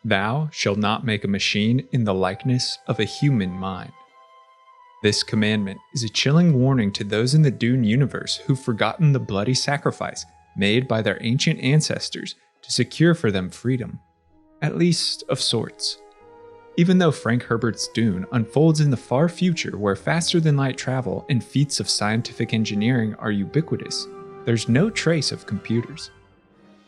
Thou shalt not make a machine in the likeness of a human mind. This commandment is a chilling warning to those in the Dune universe who've forgotten the bloody sacrifice made by their ancient ancestors to secure for them freedom, at least of sorts. Even though Frank Herbert's Dune unfolds in the far future where faster-than-light travel and feats of scientific engineering are ubiquitous, there's no trace of computers.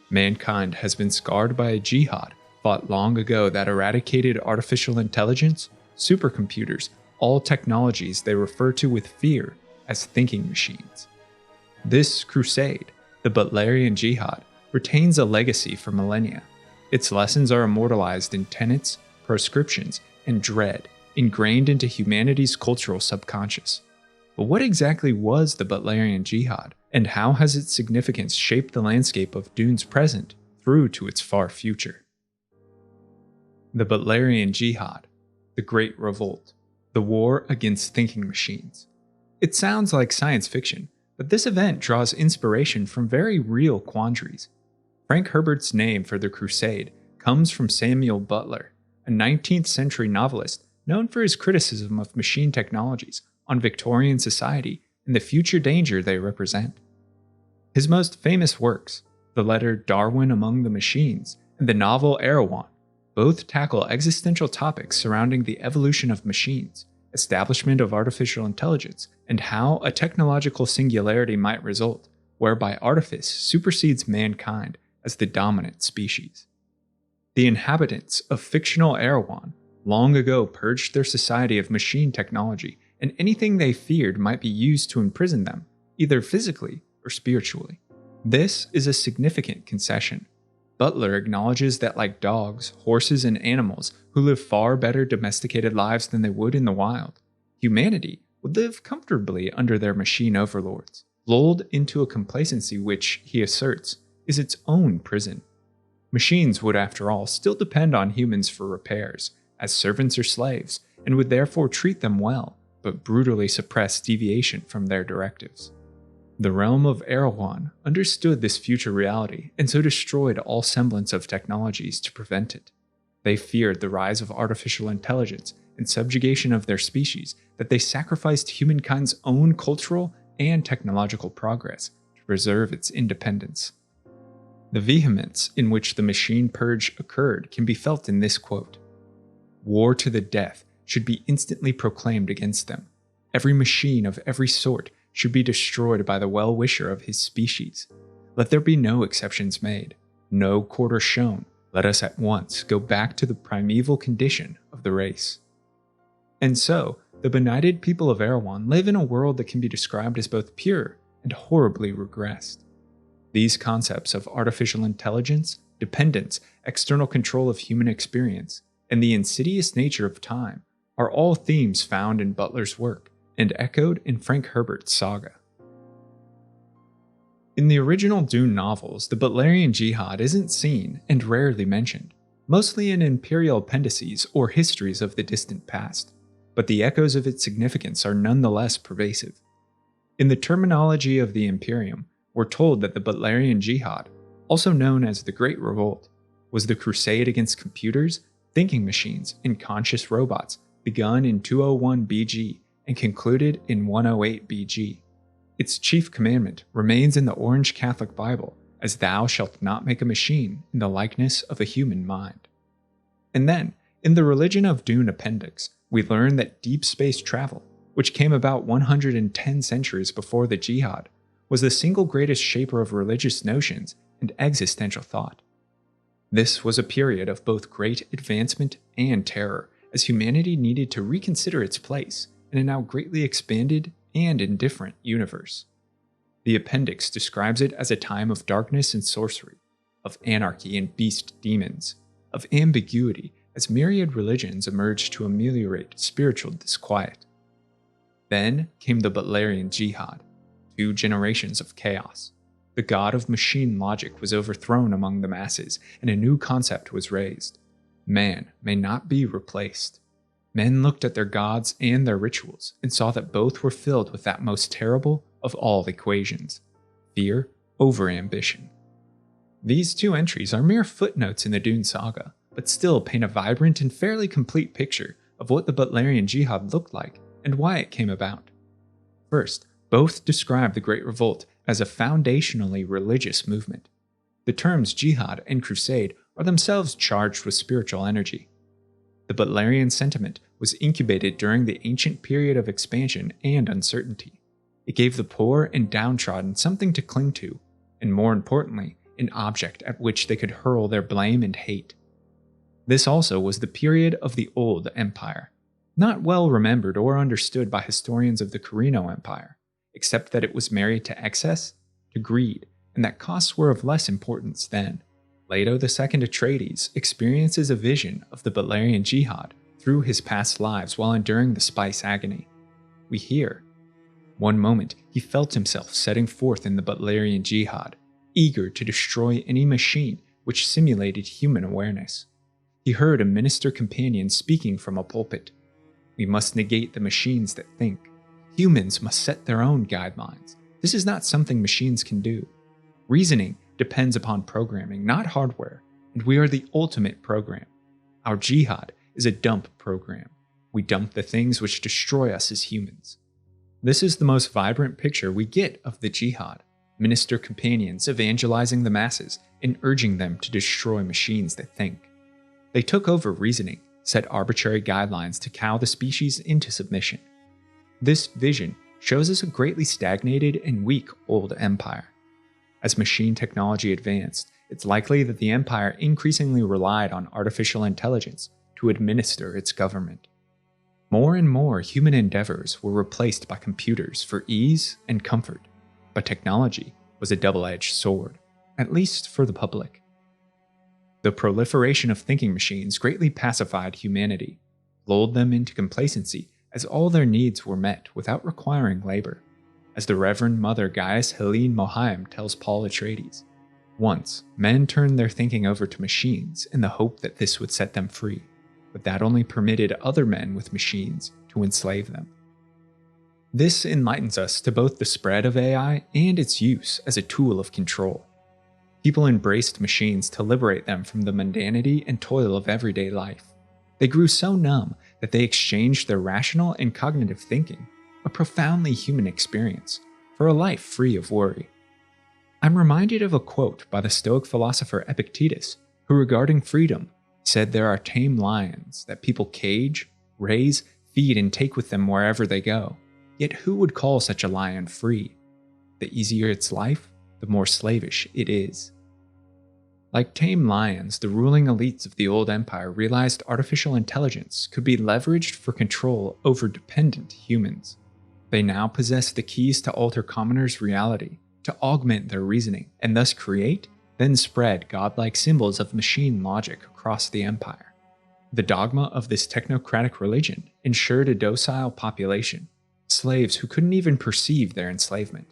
Mankind has been scarred by a jihad fought long ago that eradicated artificial intelligence, supercomputers, all technologies they refer to with fear as thinking machines. This crusade, the Butlerian Jihad, retains a legacy for millennia. Its lessons are immortalized in tenets, proscriptions, and dread, ingrained into humanity's cultural subconscious. But what exactly was the Butlerian Jihad, and how has its significance shaped the landscape of Dune's present through to its far future? The Butlerian Jihad, the Great Revolt, the war against thinking machines. It sounds like science fiction, but this event draws inspiration from very real quandaries. Frank Herbert's name for the crusade comes from Samuel Butler, a 19th century novelist known for his criticism of machine technologies on Victorian society and the future danger they represent. His most famous works, the letter Darwin Among the Machines and the novel Erewhon, both tackle existential topics surrounding the evolution of machines, establishment of artificial intelligence, and how a technological singularity might result, whereby artifice supersedes mankind as the dominant species. The inhabitants of fictional Erewhon long ago purged their society of machine technology, and anything they feared might be used to imprison them, either physically or spiritually. This is a significant concession. Butler acknowledges that like dogs, horses, and animals who live far better domesticated lives than they would in the wild, humanity would live comfortably under their machine overlords, lulled into a complacency which, he asserts, is its own prison. Machines would, after all, still depend on humans for repairs, as servants or slaves, and would therefore treat them well, but brutally suppress deviation from their directives. The realm of Erewhon understood this future reality and so destroyed all semblance of technologies to prevent it. They feared the rise of artificial intelligence and subjugation of their species that they sacrificed humankind's own cultural and technological progress to preserve its independence. The vehemence in which the machine purge occurred can be felt in this quote: "War to the death should be instantly proclaimed against them. Every machine of every sort should be destroyed by the well-wisher of his species. Let there be no exceptions made, no quarter shown. Let us at once go back to the primeval condition of the race." And so, the benighted people of Erewhon live in a world that can be described as both pure and horribly regressed. These concepts of artificial intelligence, dependence, external control of human experience, and the insidious nature of time are all themes found in Butler's work and echoed in Frank Herbert's saga. In the original Dune novels, the Butlerian Jihad isn't seen and rarely mentioned, mostly in imperial appendices or histories of the distant past, but the echoes of its significance are nonetheless pervasive. In the terminology of the Imperium, we're told that the Butlerian Jihad, also known as the Great Revolt, was the crusade against computers, thinking machines, and conscious robots begun in 201 BG and concluded in 108 BG. Its chief commandment remains in the Orange Catholic Bible as "Thou shalt not make a machine in the likeness of a human mind." And then, in the Religion of Dune appendix, we learn that deep space travel, which came about 110 centuries before the Jihad, was the single greatest shaper of religious notions and existential thought. This was a period of both great advancement and terror, as humanity needed to reconsider its place in a now greatly expanded and indifferent universe. The appendix describes it as a time of darkness and sorcery, of anarchy and beast demons, of ambiguity as myriad religions emerged to ameliorate spiritual disquiet. Then came the Butlerian Jihad, 2 generations of chaos. The god of machine logic was overthrown among the masses, and a new concept was raised. Man may not be replaced. Men looked at their gods and their rituals and saw that both were filled with that most terrible of all equations: fear over ambition. These 2 entries are mere footnotes in the Dune saga, but still paint a vibrant and fairly complete picture of what the Butlerian Jihad looked like and why it came about. First, both describe the Great Revolt as a foundationally religious movement. The terms jihad and crusade are themselves charged with spiritual energy. The Butlerian sentiment was incubated during the ancient period of expansion and uncertainty. It gave the poor and downtrodden something to cling to, and more importantly, an object at which they could hurl their blame and hate. This also was the period of the Old Empire, not well remembered or understood by historians of the Carino Empire, except that it was married to excess, to greed, and that costs were of less importance then. Leto II Atreides experiences a vision of the Butlerian Jihad through his past lives while enduring the spice agony. We hear, "One moment he felt himself setting forth in the Butlerian Jihad, eager to destroy any machine which simulated human awareness. He heard a minister companion speaking from a pulpit. We must negate the machines that think. Humans must set their own guidelines. This is not something machines can do. Reasoning depends upon programming, not hardware, and we are the ultimate program. Our jihad is a dump program. We dump the things which destroy us as humans." This is the most vibrant picture we get of the jihad, minister companions evangelizing the masses and urging them to destroy machines that think. They took over reasoning, set arbitrary guidelines to cow the species into submission. This vision shows us a greatly stagnated and weak old empire. As machine technology advanced, it's likely that the empire increasingly relied on artificial intelligence to administer its government. More and more human endeavors were replaced by computers for ease and comfort, but technology was a double-edged sword, at least for the public. The proliferation of thinking machines greatly pacified humanity, lulled them into complacency as all their needs were met without requiring labor. As the Reverend Mother Gaius Helene Mohiam tells Paul Atreides, "Once, men turned their thinking over to machines in the hope that this would set them free, but that only permitted other men with machines to enslave them." This enlightens us to both the spread of AI and its use as a tool of control. People embraced machines to liberate them from the mundanity and toil of everyday life. They grew so numb that they exchanged their rational and cognitive thinking, a profoundly human experience, for a life free of worry. I'm reminded of a quote by the Stoic philosopher Epictetus, who regarding freedom said there are tame lions that people cage, raise, feed, and take with them wherever they go. Yet who would call such a lion free? The easier its life, the more slavish it is. Like tame lions, the ruling elites of the old empire realized artificial intelligence could be leveraged for control over dependent humans. They now possess the keys to alter commoners' reality, to augment their reasoning, and thus create, then spread godlike symbols of machine logic across the empire. The dogma of this technocratic religion ensured a docile population, slaves who couldn't even perceive their enslavement.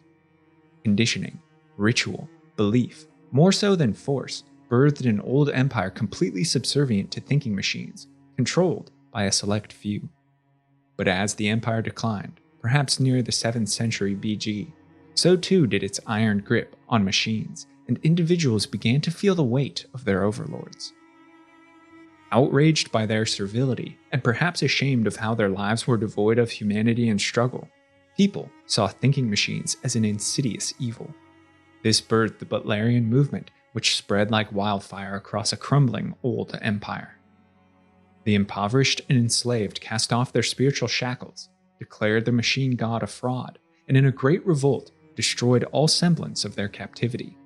Conditioning, ritual, belief, more so than force, birthed an old empire completely subservient to thinking machines, controlled by a select few. But as the empire declined, perhaps near the 7th century BG, so too did its iron grip on machines, and individuals began to feel the weight of their overlords. Outraged by their servility, and perhaps ashamed of how their lives were devoid of humanity and struggle, people saw thinking machines as an insidious evil. This birthed the Butlerian movement, which spread like wildfire across a crumbling old empire. The impoverished and enslaved cast off their spiritual shackles, declared the machine god a fraud, and in a great revolt destroyed all semblance of their captivity.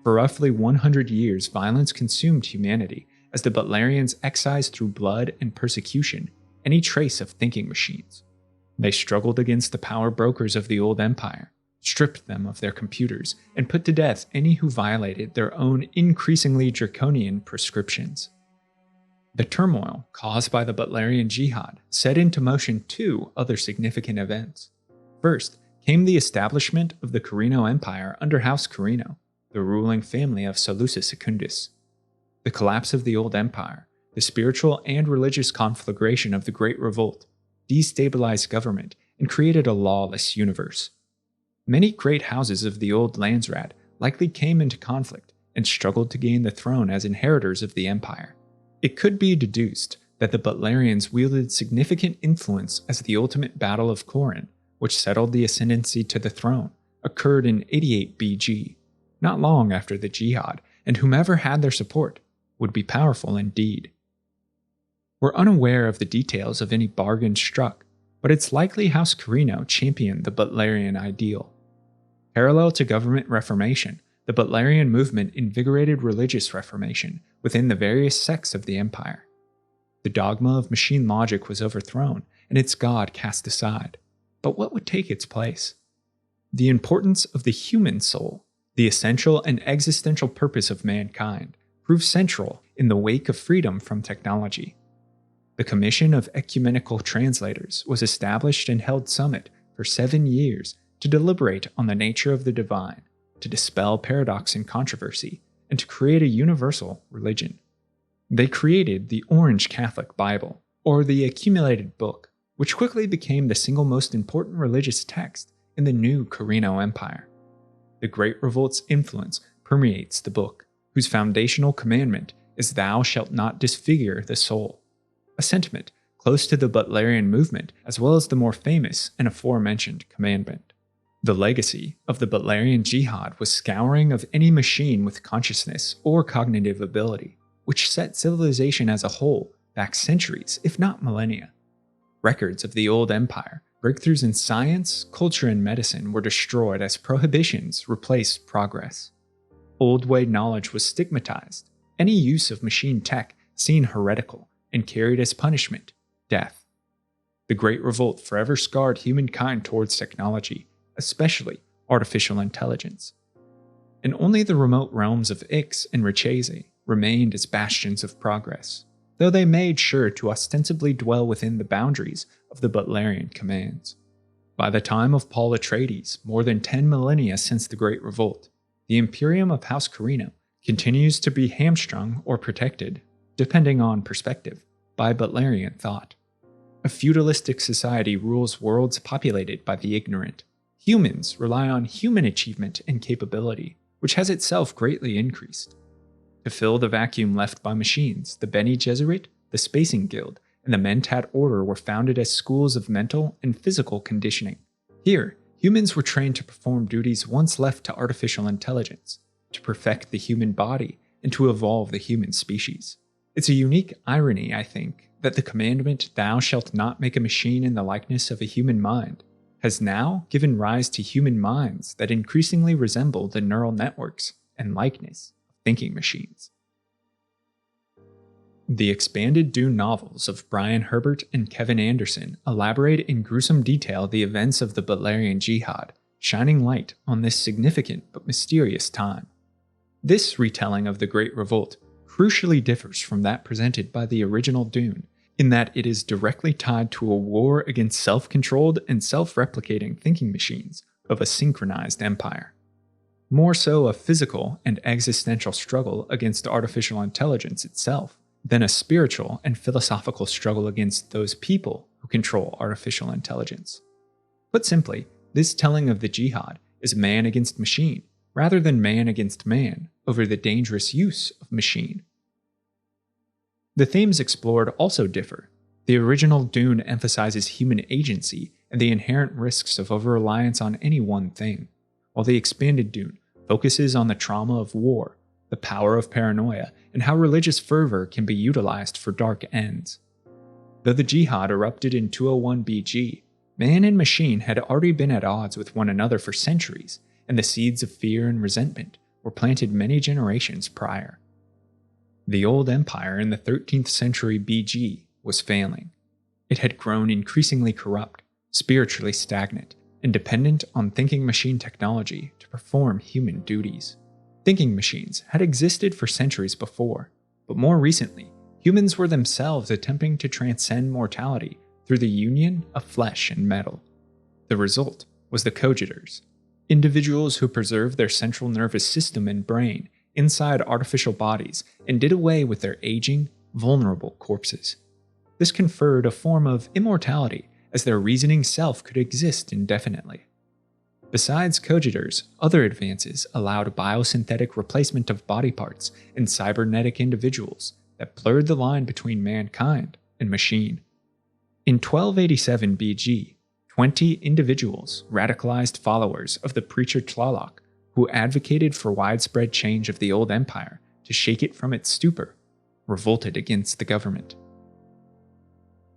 For roughly 100 years, violence consumed humanity as the Butlerians excised through blood and persecution any trace of thinking machines. They struggled against the power brokers of the old empire, stripped them of their computers, and put to death any who violated their own increasingly draconian prescriptions. The turmoil caused by the Butlerian Jihad set into motion two other significant events. First came the establishment of the Carino Empire under House Carino, the ruling family of Seleucus Secundus. The collapse of the old empire, the spiritual and religious conflagration of the Great Revolt, destabilized government and created a lawless universe. Many great houses of the old Landsraad likely came into conflict and struggled to gain the throne as inheritors of the empire. It could be deduced that the Butlerians wielded significant influence as the ultimate Battle of Corin, which settled the ascendancy to the throne, occurred in 88 BG, not long after the Jihad, and whomever had their support would be powerful indeed. We're unaware of the details of any bargain struck, but it's likely House Carino championed the Butlerian ideal. Parallel to government reformation, the Butlerian movement invigorated religious reformation within the various sects of the empire. The dogma of machine logic was overthrown, and its god cast aside. But what would take its place? The importance of the human soul, the essential and existential purpose of mankind, proved central in the wake of freedom from technology. The Commission of Ecumenical Translators was established and held summit for 7 years to deliberate on the nature of the divine, to dispel paradox and controversy, and to create a universal religion. They created the Orange Catholic Bible, or the Accumulated Book, which quickly became the single most important religious text in the new Carino Empire. The Great Revolt's influence permeates the book, whose foundational commandment is "Thou shalt not disfigure the soul," a sentiment close to the Butlerian movement as well as the more famous and aforementioned commandment. The legacy of the Butlerian Jihad was scouring of any machine with consciousness or cognitive ability, which set civilization as a whole back centuries, if not millennia. Records of the old empire, breakthroughs in science, culture, and medicine were destroyed as prohibitions replaced progress. Old way knowledge was stigmatized, any use of machine tech seen heretical, and carried as punishment death. The Great Revolt forever scarred humankind towards technology, especially artificial intelligence. And only the remote realms of Ix and Richese remained as bastions of progress, though they made sure to ostensibly dwell within the boundaries of the Butlerian commands. By the time of Paul Atreides, more than 10 millennia since the Great Revolt, the Imperium of House Carino continues to be hamstrung or protected, depending on perspective, by Butlerian thought. A feudalistic society rules worlds populated by the ignorant. Humans rely on human achievement and capability, which has itself greatly increased. To fill the vacuum left by machines, the Bene Gesserit, the Spacing Guild, and the Mentat Order were founded as schools of mental and physical conditioning. Here, humans were trained to perform duties once left to artificial intelligence, to perfect the human body, and to evolve the human species. It's a unique irony, I think, that the commandment "Thou shalt not make a machine in the likeness of a human mind" has now given rise to human minds that increasingly resemble the neural networks and likeness of thinking machines. The expanded Dune novels of Brian Herbert and Kevin Anderson elaborate in gruesome detail the events of the Butlerian Jihad, shining light on this significant but mysterious time. This retelling of the Great Revolt crucially differs from that presented by the original Dune, in that it is directly tied to a war against self-controlled and self-replicating thinking machines of a synchronized empire. More so a physical and existential struggle against artificial intelligence itself, than a spiritual and philosophical struggle against those people who control artificial intelligence. Put simply, this telling of the jihad is man against machine, rather than man against man over the dangerous use of machine. The themes explored also differ. The original Dune emphasizes human agency and the inherent risks of over-reliance on any one thing, while the expanded Dune focuses on the trauma of war, the power of paranoia, and how religious fervor can be utilized for dark ends. Though the jihad erupted in 201 BG, man and machine had already been at odds with one another for centuries, and the seeds of fear and resentment were planted many generations prior. The old empire in the 13th century BG was failing. It had grown increasingly corrupt, spiritually stagnant, and dependent on thinking machine technology to perform human duties. Thinking machines had existed for centuries before, but more recently, humans were themselves attempting to transcend mortality through the union of flesh and metal. The result was the cogitators, individuals who preserved their central nervous system and brain inside artificial bodies and did away with their aging, vulnerable corpses. This conferred a form of immortality, as their reasoning self could exist indefinitely. Besides cogitators, other advances allowed biosynthetic replacement of body parts and cybernetic individuals, that blurred the line between mankind and machine. In 1287 BG, 20 individuals, radicalized followers of the preacher Tlaloc, who advocated for widespread change of the old empire to shake it from its stupor, revolted against the government.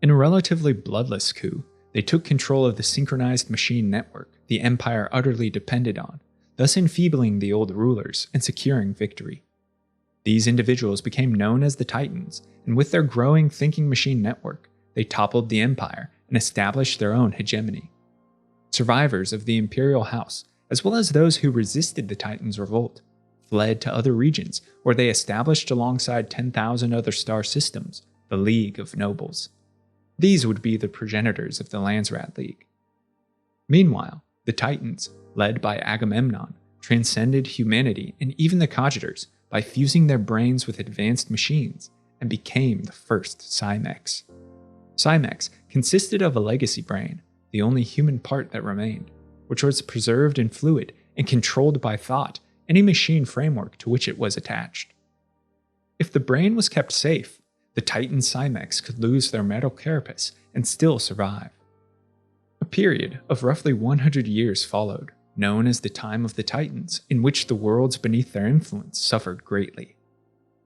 In a relatively bloodless coup, they took control of the synchronized machine network the empire utterly depended on, thus enfeebling the old rulers and securing victory. These individuals became known as the Titans, and with their growing thinking machine network, they toppled the empire and established their own hegemony. Survivors of the imperial house, as well as those who resisted the Titans' revolt, fled to other regions where they established alongside 10,000 other star systems the League of Nobles. These would be the progenitors of the Landsrat League. Meanwhile, the Titans, led by Agamemnon, transcended humanity and even the Cogitators by fusing their brains with advanced machines and became the first Cymex. Cymex consisted of a legacy brain, the only human part that remained, which was preserved in fluid and controlled by thought, any machine framework to which it was attached. If the brain was kept safe, the Titan Cymex could lose their metal carapace and still survive. A period of roughly 100 years followed, known as the Time of the Titans, in which the worlds beneath their influence suffered greatly.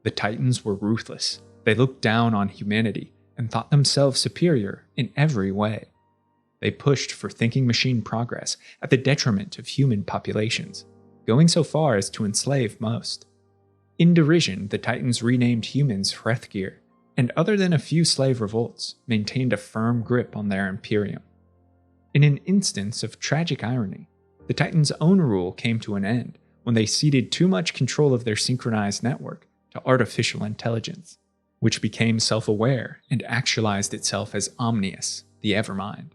The Titans were ruthless. They looked down on humanity and thought themselves superior in every way. They pushed for thinking machine progress at the detriment of human populations, going so far as to enslave most. In derision, the Titans renamed humans Hrethgir, and other than a few slave revolts, maintained a firm grip on their imperium. In an instance of tragic irony, the Titans' own rule came to an end when they ceded too much control of their synchronized network to artificial intelligence, which became self-aware and actualized itself as Omnius, the Evermind.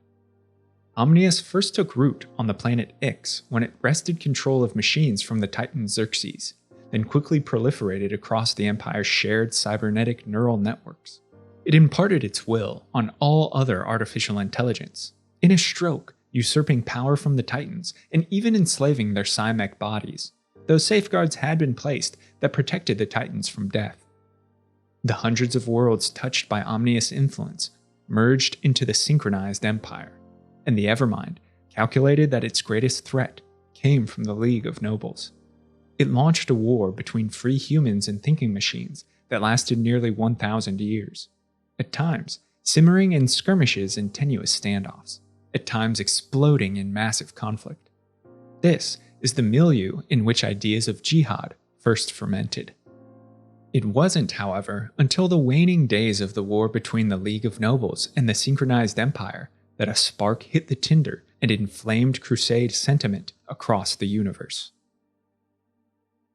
Omnius first took root on the planet Ix when it wrested control of machines from the Titan Xerxes, then quickly proliferated across the Empire's shared cybernetic neural networks. It imparted its will on all other artificial intelligence, in a stroke usurping power from the Titans and even enslaving their Cymek bodies, though safeguards had been placed that protected the Titans from death. The hundreds of worlds touched by Omnius influence merged into the synchronized empire, and the Evermind calculated that its greatest threat came from the League of Nobles. It launched a war between free humans and thinking machines that lasted nearly 1,000 years, at times simmering in skirmishes and tenuous standoffs, at times exploding in massive conflict. This is the milieu in which ideas of jihad first fermented. It wasn't, however, until the waning days of the war between the League of Nobles and the synchronized empire that a spark hit the tinder and inflamed crusade sentiment across the universe.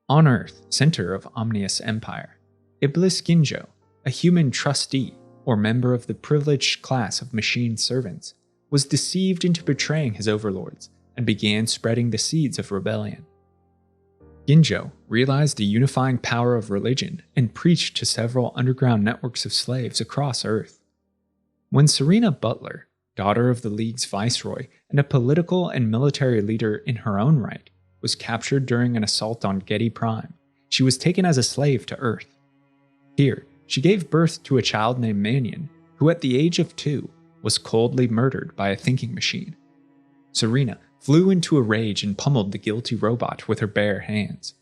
On Earth, center of Omnius Empire, Iblis Ginjo, a human trustee or member of the privileged class of machine servants, was deceived into betraying his overlords and began spreading the seeds of rebellion. Ginjo realized the unifying power of religion and preached to several underground networks of slaves across Earth. When Serena Butler, daughter of the League's viceroy and a political and military leader in her own right, was captured during an assault on Getty Prime, she was taken as a slave to Earth. Here, she gave birth to a child named Mannion, who at the age of 2 was coldly murdered by a thinking machine. Serena flew into a rage and pummeled the guilty robot with her bare hands.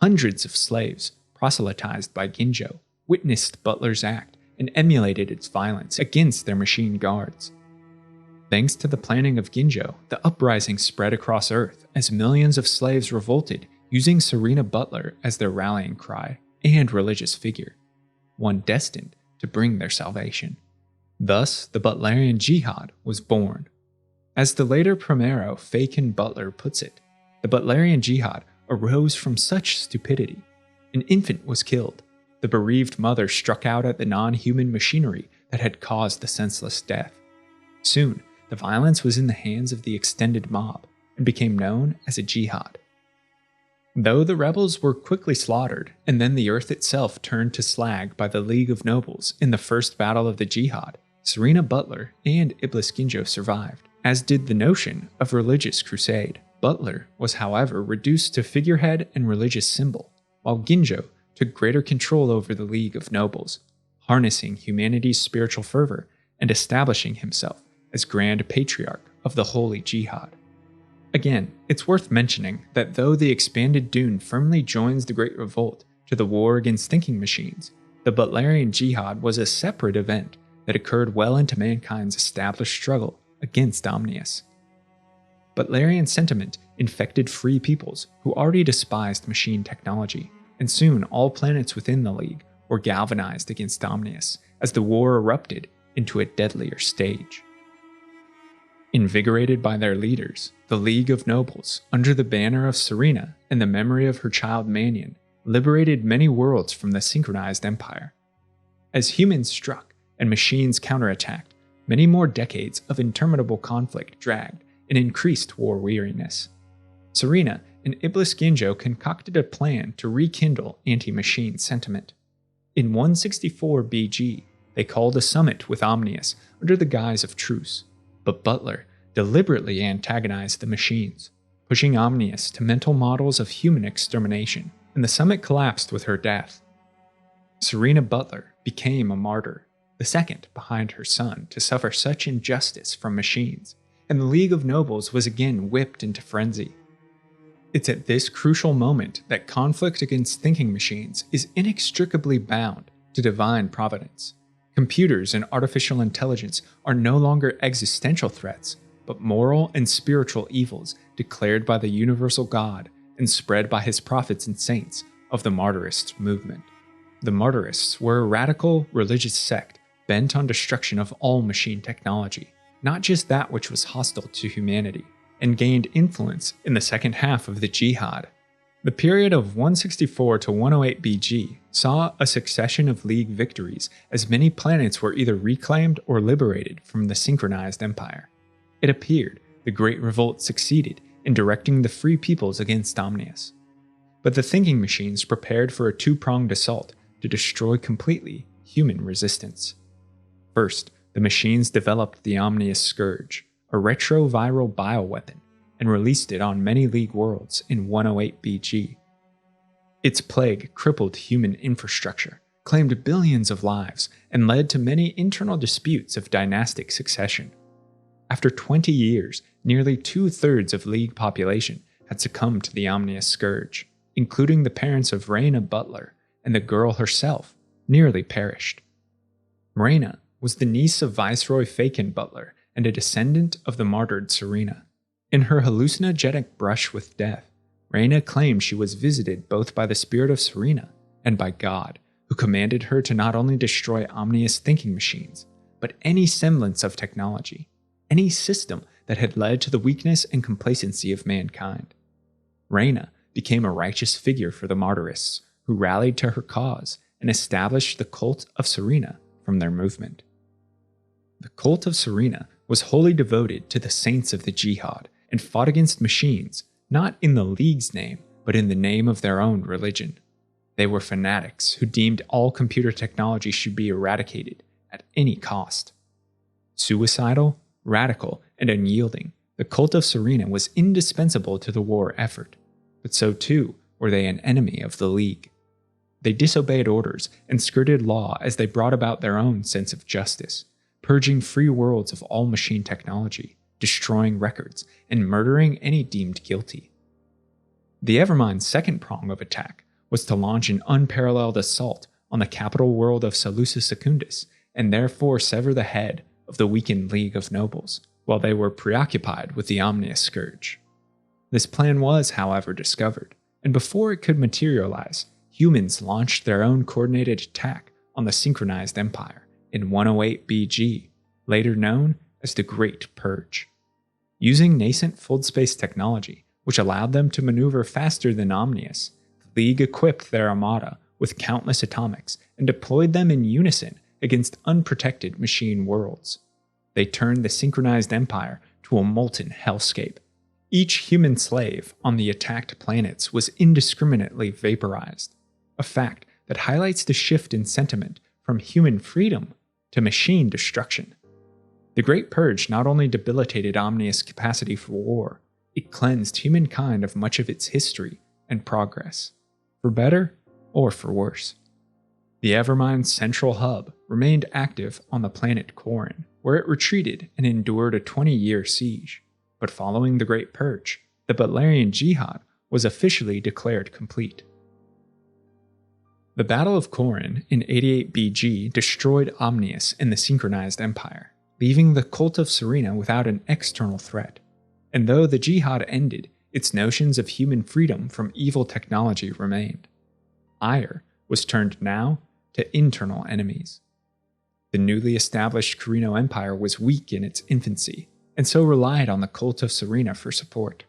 Hundreds of slaves, proselytized by Ginjo, witnessed Butler's act and emulated its violence against their machine guards. Thanks to the planning of Ginjo, the uprising spread across Earth as millions of slaves revolted using Serena Butler as their rallying cry and religious figure, one destined to bring their salvation. Thus, the Butlerian Jihad was born. As the later Primero Fecund Butler puts it, the Butlerian Jihad arose from such stupidity. An infant was killed. The bereaved mother struck out at the non-human machinery that had caused the senseless death. Soon, the violence was in the hands of the extended mob and became known as a jihad. Though the rebels were quickly slaughtered, and then the earth itself turned to slag by the League of Nobles in the first battle of the jihad, Serena Butler and Iblis Ginjo survived, as did the notion of religious crusade. Butler was, however, reduced to figurehead and religious symbol, while Ginjo took greater control over the League of Nobles, harnessing humanity's spiritual fervor and establishing himself as Grand Patriarch of the Holy Jihad. Again, it's worth mentioning that though the expanded Dune firmly joins the Great Revolt to the war against thinking machines, the Butlerian Jihad was a separate event that occurred well into mankind's established struggle against Omnius. Butlerian sentiment infected free peoples who already despised machine technology, and soon all planets within the League were galvanized against Omnius as the war erupted into a deadlier stage. Invigorated by their leaders, the League of Nobles, under the banner of Serena and the memory of her child Mannion, liberated many worlds from the synchronized empire. As humans struck and machines counterattacked, many more decades of interminable conflict dragged and increased war weariness. Serena and Iblis Ginjo concocted a plan to rekindle anti-machine sentiment. In 164 BG, they called a summit with Omnius under the guise of truce, but Butler deliberately antagonized the machines, pushing Omnius to mental models of human extermination, and the summit collapsed with her death. Serena Butler became a martyr, the second behind her son to suffer such injustice from machines, and the League of Nobles was again whipped into frenzy. It's at this crucial moment that conflict against thinking machines is inextricably bound to divine providence. Computers and artificial intelligence are no longer existential threats, but moral and spiritual evils declared by the universal God and spread by his prophets and saints of the Martyrist movement. The Martyrists were a radical religious sect bent on destruction of all machine technology, not just that which was hostile to humanity, and gained influence in the second half of the Jihad. The period of 164 to 108 BG saw a succession of League victories as many planets were either reclaimed or liberated from the synchronized empire. It appeared the Great Revolt succeeded in directing the free peoples against Omnius. But the thinking machines prepared for a two-pronged assault to destroy completely human resistance. First, the machines developed the Omnius Scourge, a retroviral bioweapon, and released it on many League worlds in 108 BG. Its plague crippled human infrastructure, claimed billions of lives, and led to many internal disputes of dynastic succession. After 20 years, nearly 2/3 of League population had succumbed to the Omnius Scourge, including the parents of Reyna Butler, and the girl herself nearly perished. Reyna was the niece of Viceroy Fagin Butler and a descendant of the martyred Serena. In her hallucinogenic brush with death, Reyna claimed she was visited both by the spirit of Serena and by God, who commanded her to not only destroy Omnius thinking machines, but any semblance of technology, any system that had led to the weakness and complacency of mankind. Reyna became a righteous figure for the Martyrists, who rallied to her cause and established the cult of Serena from their movement. The cult of Serena was wholly devoted to the saints of the Jihad and fought against machines, not in the League's name, but in the name of their own religion. They were fanatics who deemed all computer technology should be eradicated at any cost. Suicidal, radical, and unyielding, the cult of Serena was indispensable to the war effort, but so too were they an enemy of the League. They disobeyed orders and skirted law as they brought about their own sense of justice, purging free worlds of all machine technology, destroying records, and murdering any deemed guilty. The Evermind's second prong of attack was to launch an unparalleled assault on the capital world of Salusa Secundus and therefore sever the head of the weakened League of Nobles, while they were preoccupied with the Omnius Scourge. This plan was, however, discovered, and before it could materialize, humans launched their own coordinated attack on the synchronized empire in 108 BG, later known as the Great Purge. Using nascent fold-space technology, which allowed them to maneuver faster than Omnius, the League equipped their armada with countless atomics and deployed them in unison against unprotected machine worlds. They turned the synchronized empire to a molten hellscape. Each human slave on the attacked planets was indiscriminately vaporized, a fact that highlights the shift in sentiment from human freedom to machine destruction. The Great Purge not only debilitated Omnius' capacity for war, it cleansed humankind of much of its history and progress, for better or for worse. The Evermind's central hub remained active on the planet Corrin, where it retreated and endured a 20-year siege. But following the Great Purge, the Butlerian Jihad was officially declared complete. The Battle of Corrin in 88 BG destroyed Omnius and the Synchronized Empire, leaving the Cult of Serena without an external threat. And though the Jihad ended, its notions of human freedom from evil technology remained. Ire was turned now to internal enemies. The newly established Carino Empire was weak in its infancy, and so relied on the Cult of Serena for support.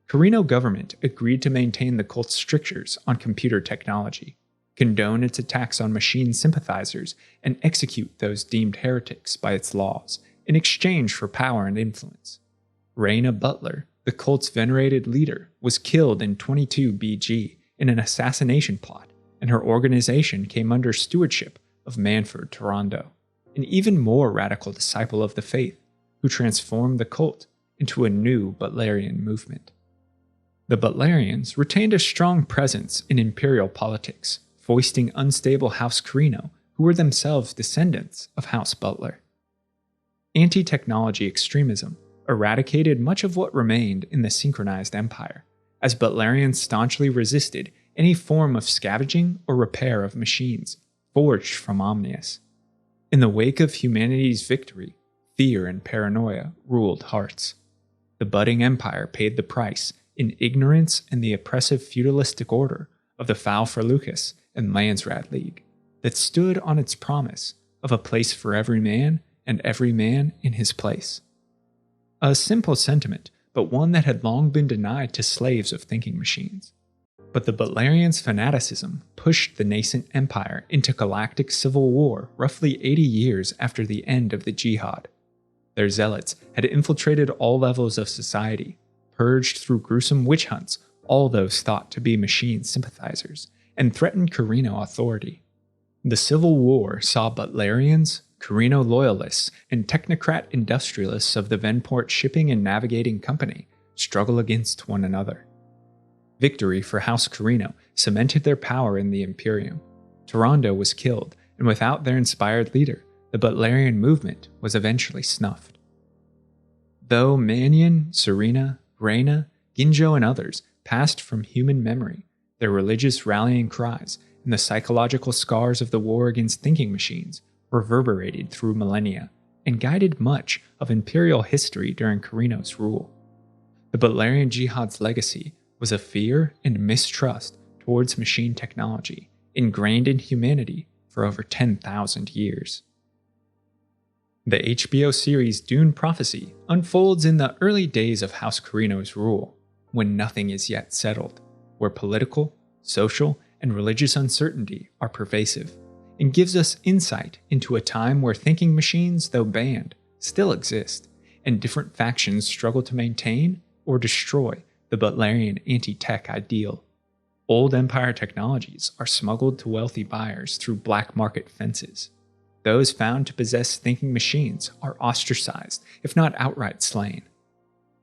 Carino government agreed to maintain the cult's strictures on computer technology, condone its attacks on machine sympathizers, and execute those deemed heretics by its laws, in exchange for power and influence. Reyna Butler, the cult's venerated leader, was killed in 22 BG in an assassination plot, and her organization came under stewardship of Manfred Taurando, an even more radical disciple of the faith, who transformed the cult into a new Butlerian movement. The Butlerians retained a strong presence in imperial politics, foisting unstable House Carino, who were themselves descendants of House Butler. Anti-technology extremism eradicated much of what remained in the Synchronized Empire, as Butlerians staunchly resisted any form of scavenging or repair of machines forged from Omnius. In the wake of humanity's victory, fear and paranoia ruled hearts. The budding empire paid the price in ignorance and the oppressive feudalistic order of the Fal for Lucas and Landsrat League that stood on its promise of a place for every man and every man in his place. A simple sentiment, but one that had long been denied to slaves of thinking machines. But the Butlerians' fanaticism pushed the nascent empire into galactic civil war roughly 80 years after the end of the Jihad. Their zealots had infiltrated all levels of society, purged through gruesome witch hunts all those thought to be machine sympathizers, and threatened Carino authority. The Civil War saw Butlerians, Carino loyalists, and technocrat industrialists of the Venport Shipping and Navigating Company struggle against one another. Victory for House Carino cemented their power in the Imperium. Taurando was killed, and without their inspired leader, the Butlerian movement was eventually snuffed. Though Mannion, Serena, Reyna, Ginjo, and others passed from human memory, their religious rallying cries and the psychological scars of the war against thinking machines reverberated through millennia and guided much of imperial history during Carino's rule. The Butlerian Jihad's legacy was a fear and mistrust towards machine technology ingrained in humanity for over 10,000 years. The HBO series Dune Prophecy unfolds in the early days of House Carino's rule, when nothing is yet settled, where political, social, and religious uncertainty are pervasive, and gives us insight into a time where thinking machines, though banned, still exist, and different factions struggle to maintain or destroy the Butlerian anti-tech ideal. Old Empire technologies are smuggled to wealthy buyers through black market fences. Those found to possess thinking machines are ostracized, if not outright slain.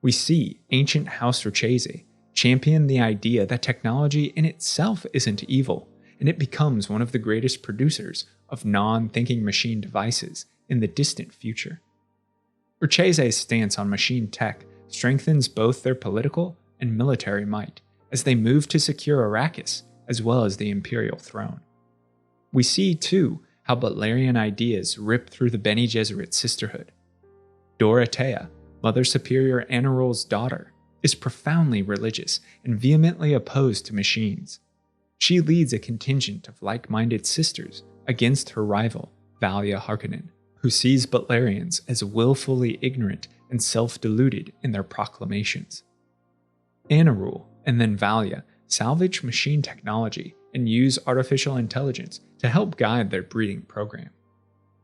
We see ancient House Rochese champion the idea that technology in itself isn't evil, and it becomes one of the greatest producers of non-thinking machine devices in the distant future. Rochese's stance on machine tech strengthens both their political and military might as they move to secure Arrakis as well as the imperial throne. We see, too, how Butlerian ideas rip through the Bene Gesserit sisterhood. Dorothea, Mother Superior Anarul's daughter, is profoundly religious and vehemently opposed to machines. She leads a contingent of like-minded sisters against her rival, Valia Harkonnen, who sees Butlerians as willfully ignorant and self-deluded in their proclamations. Anarul and then Valia salvage machine technology and use artificial intelligence to help guide their breeding program.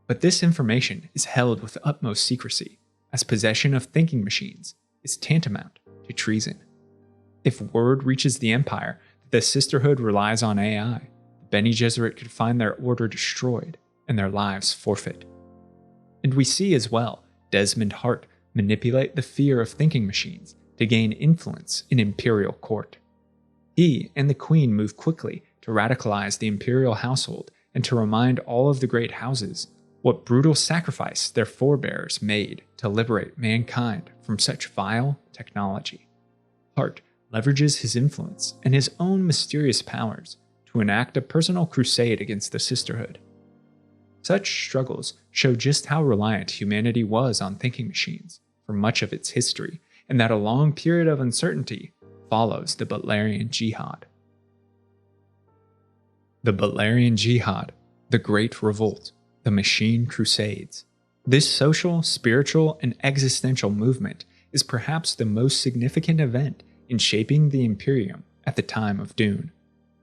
But this information is held with utmost secrecy, as possession of thinking machines is tantamount to treason. If word reaches the Empire that the Sisterhood relies on AI, the Bene Gesserit could find their order destroyed and their lives forfeit. And we see as well Desmond Hart manipulate the fear of thinking machines to gain influence in imperial court. He and the Queen move quickly to radicalize the imperial household and to remind all of the great houses what brutal sacrifice their forebears made to liberate mankind from such vile technology. Hart leverages his influence and his own mysterious powers to enact a personal crusade against the Sisterhood. Such struggles show just how reliant humanity was on thinking machines for much of its history, and that a long period of uncertainty follows the Butlerian Jihad. The Butlerian Jihad, the Great Revolt, the Machine Crusades. This social, spiritual, and existential movement is perhaps the most significant event in shaping the Imperium at the time of Dune.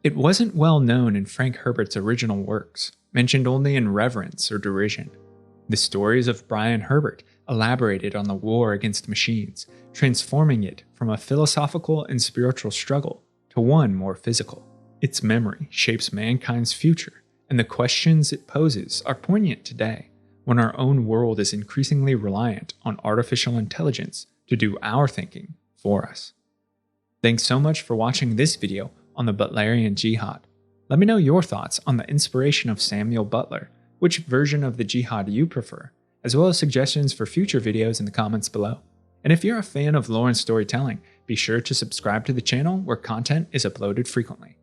It wasn't well known in Frank Herbert's original works, mentioned only in reverence or derision. The stories of Brian Herbert elaborated on the war against machines, transforming it from a philosophical and spiritual struggle to one more physical. Its memory shapes mankind's future, and the questions it poses are poignant today, when our own world is increasingly reliant on artificial intelligence to do our thinking for us. Thanks so much for watching this video on the Butlerian Jihad. Let me know your thoughts on the inspiration of Samuel Butler, which version of the jihad you prefer, as well as suggestions for future videos in the comments below. And if you're a fan of lore and storytelling, be sure to subscribe to the channel where content is uploaded frequently.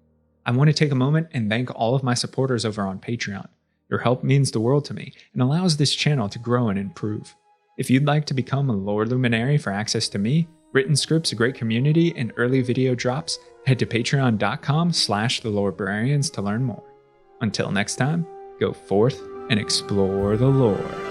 I want to take a moment and thank all of my supporters over on Patreon. Your help means the world to me and allows this channel to grow and improve. If you'd like to become a lore luminary for access to me, written scripts, a great community, and early video drops, head to patreon.com/thelorebrarians to learn more. Until next time, go forth and explore the lore.